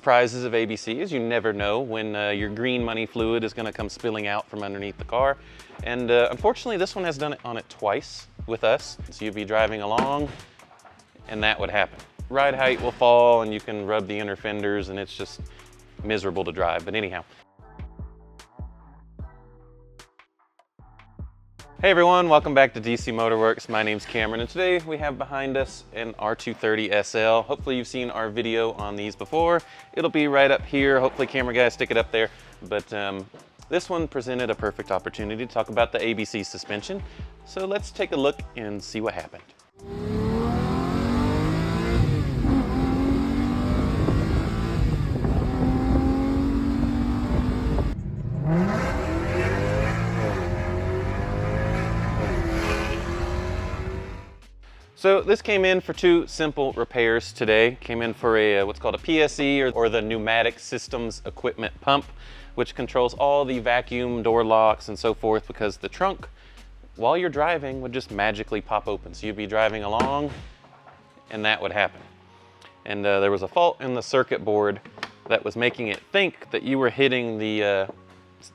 surprises of ABC is you never know when your green money fluid is going to come spilling out from underneath the car. And unfortunately, this one has done it on it twice with us. So you'd be driving along and that would happen. Ride height will fall and you can rub the inner fenders and it's just miserable to drive. But anyhow. Hey everyone, welcome back to DC Motorworks. My name's Cameron and today we have behind us an R230 SL. Hopefully you've seen our video on these before. It'll be right up here. Hopefully camera guys stick it up there. But this one presented a perfect opportunity to talk about the ABC suspension. So let's take a look and see what happened. So this came in for two simple repairs today. Came in for a what's called a PSE or the pneumatic systems equipment pump, which controls all the vacuum door locks and so forth, because the trunk, while you're driving, would just magically pop open. So you'd be driving along and that would happen. And there was a fault in the circuit board that was making it think that you were hitting the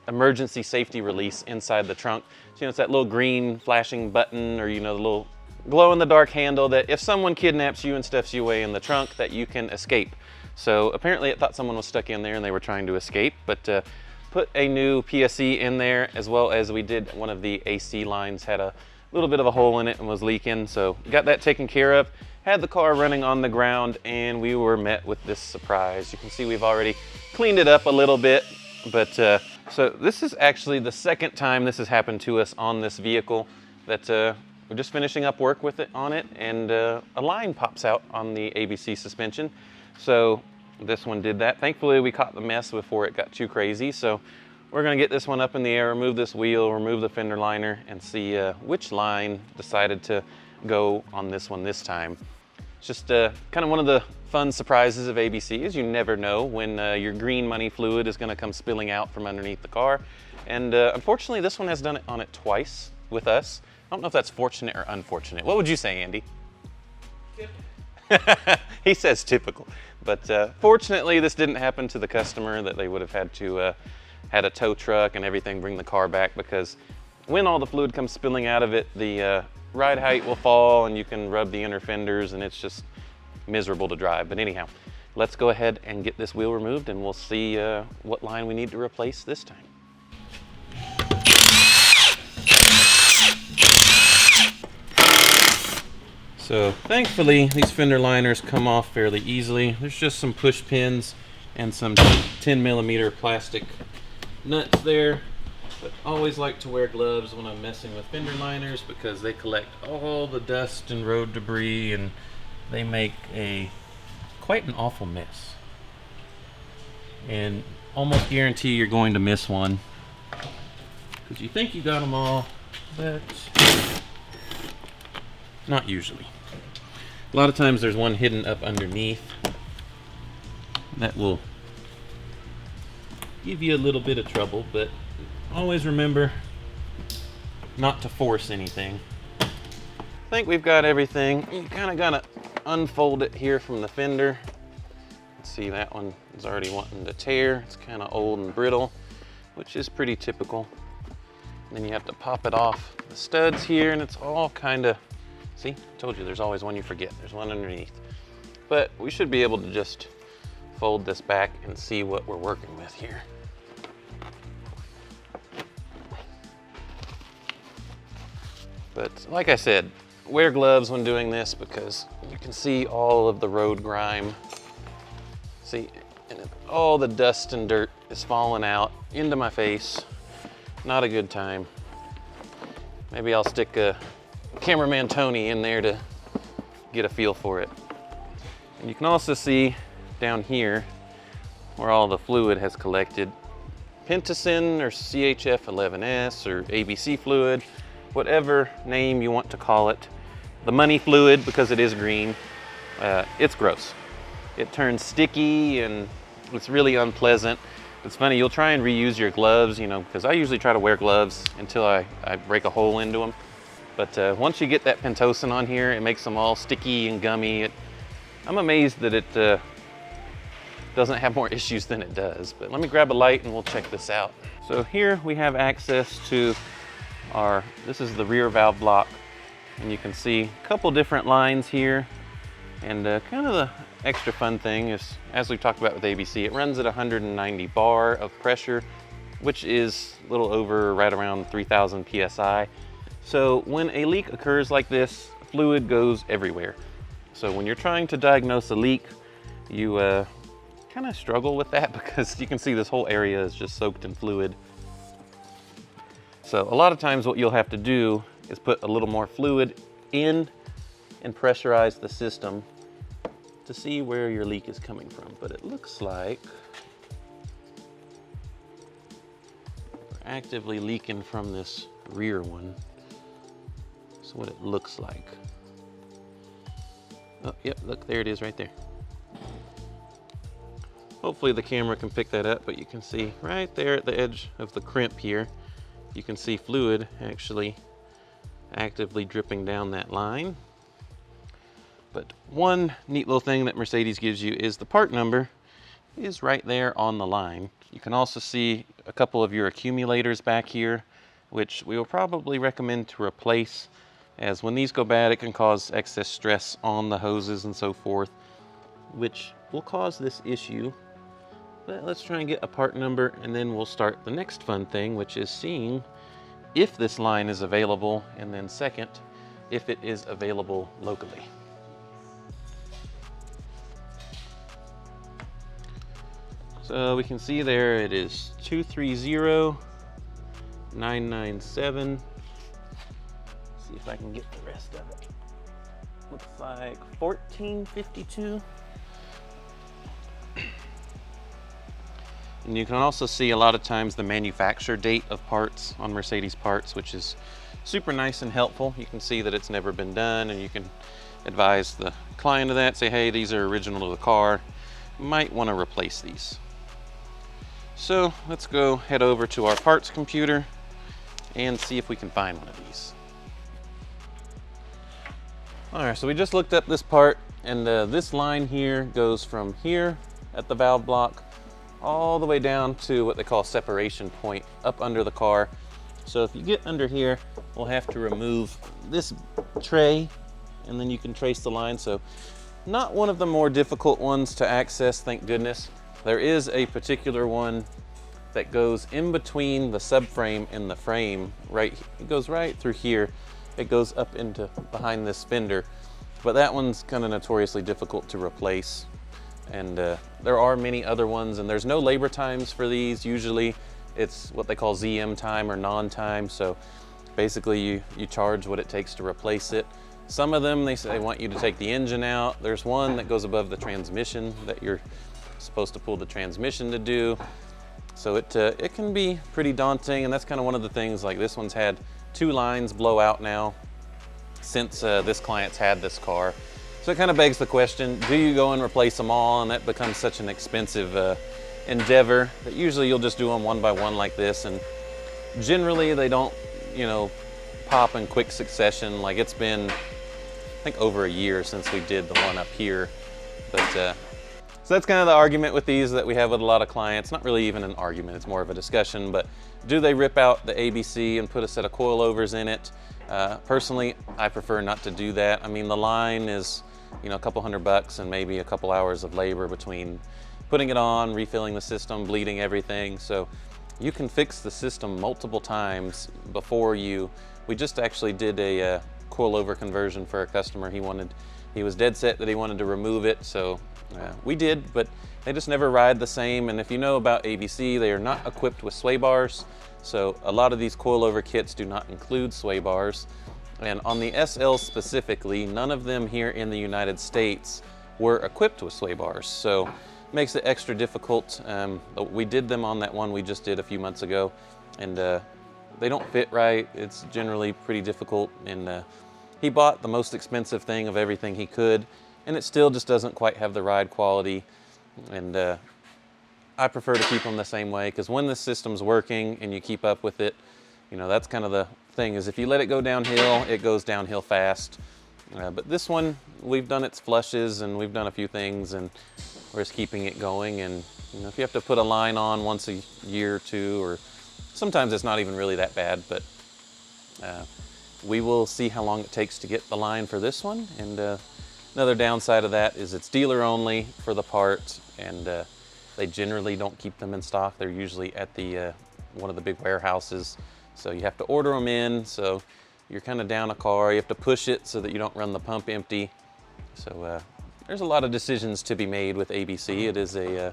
emergency safety release inside the trunk. So it's that little green flashing button, or the little glow-in-the-dark handle that if someone kidnaps you and stuffs you away in the trunk, that you can escape. So apparently it thought someone was stuck in there and they were trying to escape, but put a new PSE in there, as well as we did one of the AC lines, had a little bit of a hole in it and was leaking, so got that taken care of. Had the car running on the ground and we were met with this surprise. You can see we've already cleaned it up a little bit, but so this is actually the second time this has happened to us on this vehicle, that we're just finishing up work with it on it, and a line pops out on the ABC suspension. So this one did that. Thankfully, we caught the mess before it got too crazy. So we're gonna get this one up in the air, remove this wheel, remove the fender liner, and see which line decided to go on this one this time. It's just kind of one of the fun surprises of ABC is you never know when your green money fluid is gonna come spilling out from underneath the car. And unfortunately, this one has done it on it twice with us. I don't know if that's fortunate or unfortunate. What would you say, Andy? He says typical. But fortunately, this didn't happen to the customer, that they would have had to had a tow truck and everything bring the car back, because when all the fluid comes spilling out of it, the ride height will fall and you can rub the inner fenders and it's just miserable to drive. But anyhow, let's go ahead and get this wheel removed and we'll see what line we need to replace this time. So thankfully, these fender liners come off fairly easily. There's just some push pins and some 10mm plastic nuts there. But always like to wear gloves when I'm messing with fender liners, because they collect all the dust and road debris and they make quite an awful mess. And almost guarantee you're going to miss one, because you think you got them all, but not usually. A lot of times there's one hidden up underneath that will give you a little bit of trouble, but always remember not to force anything. I think we've got everything. You kind of gotta unfold it here from the fender. See, that one is already wanting to tear. It's kind of old and brittle, which is pretty typical. And then you have to pop it off the studs here, and it's all kind of, see, I told you there's always one you forget. There's one underneath. But we should be able to just fold this back and see what we're working with here. But like I said, wear gloves when doing this, because you can see all of the road grime. See, and all the dust and dirt is falling out into my face. Not a good time. Maybe I'll stick a cameraman Tony in there to get a feel for it. And you can also see down here where all the fluid has collected. Pentacin or CHF11S or ABC fluid, whatever name you want to call it. The money fluid, because it is green, it's gross. It turns sticky and it's really unpleasant. It's funny, you'll try and reuse your gloves, because I usually try to wear gloves until I break a hole into them. But once you get that Pentacin on here, it makes them all sticky and gummy. I'm amazed that doesn't have more issues than it does. But let me grab a light and we'll check this out. So here we have access to this is the rear valve block, and you can see a couple different lines here. And kind of the extra fun thing is, as we've talked about with ABC, it runs at 190 bar of pressure, which is a little over right around 3,000 PSI. So when a leak occurs like this, fluid goes everywhere. So when you're trying to diagnose a leak, you kind of struggle with that because you can see this whole area is just soaked in fluid. So a lot of times what you'll have to do is put a little more fluid in and pressurize the system to see where your leak is coming from. But it looks like we're actively leaking from this rear one. That's what it looks like. Oh, yep, look, there it is right there. Hopefully the camera can pick that up, but you can see right there at the edge of the crimp here, you can see fluid actually actively dripping down that line. But one neat little thing that Mercedes gives you is the part number is right there on the line. You can also see a couple of your accumulators back here, which we will probably recommend to replace, as when these go bad, it can cause excess stress on the hoses and so forth, which will cause this issue. But let's try and get a part number, and then we'll start the next fun thing, which is seeing if this line is available, and then second, if it is available locally. So we can see there it is 230997. See if I can get the rest of it. Looks like 1452. And you can also see a lot of times the manufacture date of parts on Mercedes parts, which is super nice and helpful. You can see that it's never been done, and you can advise the client of that. Say, hey, these are original to the car. Might want to replace these. So let's go head over to our parts computer and see if we can find one of these. All right, so we just looked up this part, and this line here goes from here at the valve block all the way down to what they call separation point up under the car. So if you get under here, we'll have to remove this tray, and then you can trace the line. So not one of the more difficult ones to access, thank goodness. There is a particular one that goes in between the subframe and the frame. Right, it goes right through here. It goes up into behind this fender, but that one's kind of notoriously difficult to replace. And there are many other ones, and there's no labor times for these. Usually it's what they call ZM time or non-time. So basically you charge what it takes to replace it. Some of them, they say they want you to take the engine out. There's one that goes above the transmission that you're supposed to pull the transmission to do. So it can be pretty daunting, and that's kind of one of the things. Like this one's had 2 lines blow out now since this client's had this car. So it kind of begs the question, do you go and replace them all? And that becomes such an expensive endeavor that usually you'll just do them one by one like this. And generally they don't, you know, pop in quick succession. Like it's been, I think, over a year since we did the one up here. But so that's kind of the argument with these that we have with a lot of clients. Not really even an argument, it's more of a discussion. But do they rip out the ABC and put a set of coilovers in it? Personally, I prefer not to do that. I mean, the line is, you know, a couple $100 and maybe a couple hours of labor between putting it on, refilling the system, bleeding everything. So you can fix the system multiple times before we just actually did a coilover conversion for a customer. He was dead set that he wanted to remove it. So we did, but they just never ride the same. And if you know about ABC, they are not equipped with sway bars. So a lot of these coilover kits do not include sway bars. And on the SL specifically, none of them here in the United States were equipped with sway bars. So it makes it extra difficult. We did them on that one we just did a few months ago, and they don't fit right. It's generally pretty difficult. And he bought the most expensive thing of everything he could, and it still just doesn't quite have the ride quality. And I prefer to keep them the same way, because when the system's working and you keep up with it, you know, that's kind of the thing, is if you let it go downhill, it goes downhill fast. But this one, we've done its flushes and we've done a few things, and we're just keeping it going. And if you have to put a line on once a year or two, or sometimes it's not even really that bad, but we will see how long it takes to get the line for this one. And another downside of that is it's dealer only for the part, and they generally don't keep them in stock. They're usually at the one of the big warehouses, so you have to order them in. So you're kind of down a car. You have to push it so that you don't run the pump empty. So there's a lot of decisions to be made with ABC. It is a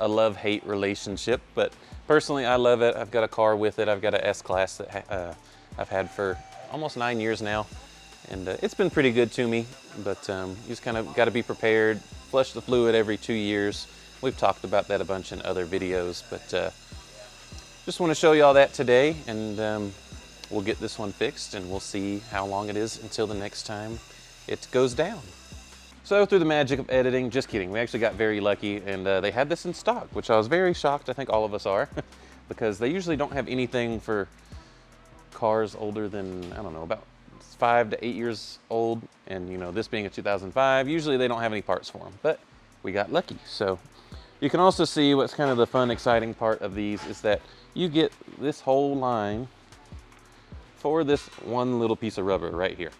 love-hate relationship, but personally I love it. I've got a car with it. I've got an S-Class that I've had for almost 9 years now, and it's been pretty good to me. But you just kind of got to be prepared. Flush the fluid every 2 years. We've talked about that a bunch in other videos, but just want to show you all that today, and we'll get this one fixed, and we'll see how long it is until the next time it goes down. So through the magic of editing, just kidding, we actually got very lucky, and they had this in stock, which I was very shocked. I think all of us are, because they usually don't have anything for cars older than, I don't know, about 5 to 8 years old. And this being a 2005, usually they don't have any parts for them, but we got lucky. So you can also see what's kind of the fun, exciting part of these is that you get this whole line for this one little piece of rubber right here.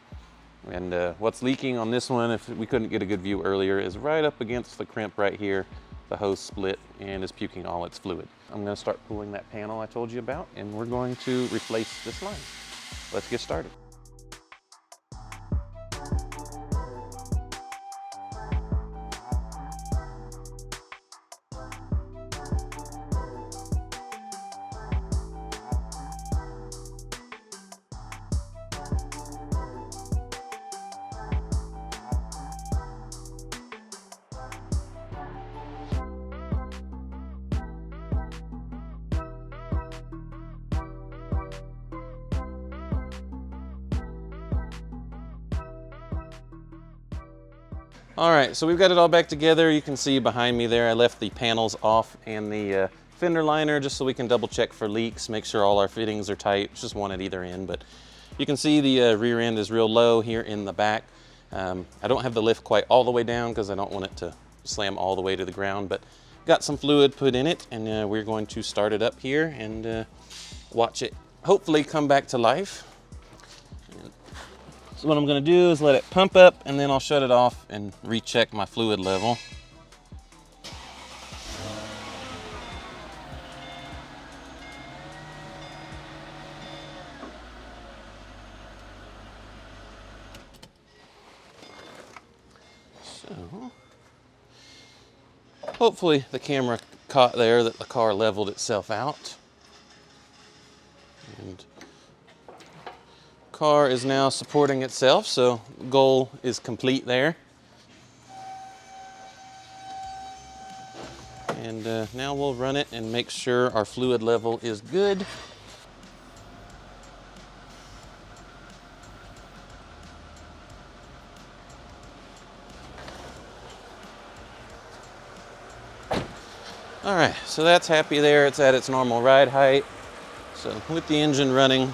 And what's leaking on this one, if we couldn't get a good view earlier, is right up against the crimp right here. The hose split and is puking all its fluid. I'm going to start pulling that panel I told you about, and we're going to replace this line. Let's get started. All right, so we've got it all back together. You can see behind me there, I left the panels off and the fender liner just so we can double check for leaks, make sure all our fittings are tight. It's just one at either end, but you can see the rear end is real low here in the back. I don't have the lift quite all the way down because I don't want it to slam all the way to the ground, but got some fluid put in it, and we're going to start it up here and watch it hopefully come back to life. So what I'm going to do is let it pump up, and then I'll shut it off and recheck my fluid level. So hopefully the camera caught there that the car leveled itself out. And car is now supporting itself, so goal is complete there. And now we'll run it and make sure our fluid level is good. All right, so that's happy there. It's at its normal ride height. So with the engine running,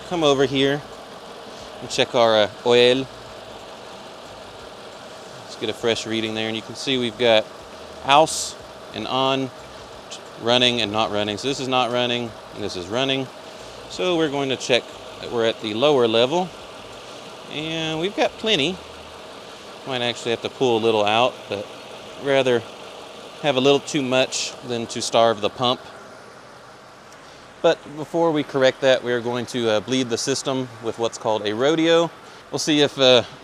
come over here and check our oil. Let's get a fresh reading there, and you can see we've got house and on, running and not running. So this is not running and this is running. So we're going to check that we're at the lower level, and we've got plenty. Might actually have to pull a little out, but rather have a little too much than to starve the pump. But before we correct that, we're going to bleed the system with what's called a rodeo. We'll see if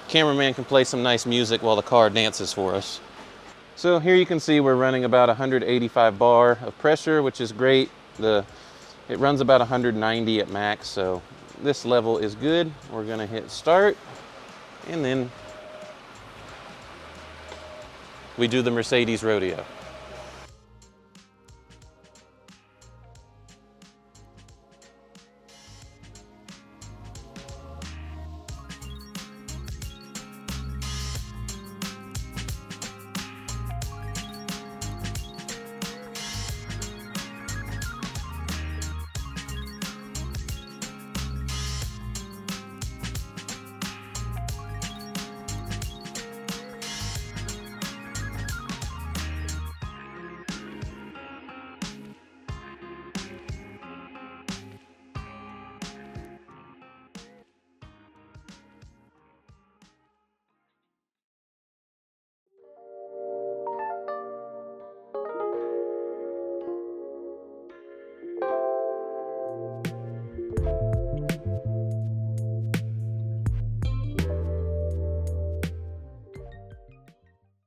cameraman can play some nice music while the car dances for us. So here you can see we're running about 185 bar of pressure, which is great. It runs about 190 at max, so this level is good. We're gonna hit start, and then we do the Mercedes rodeo.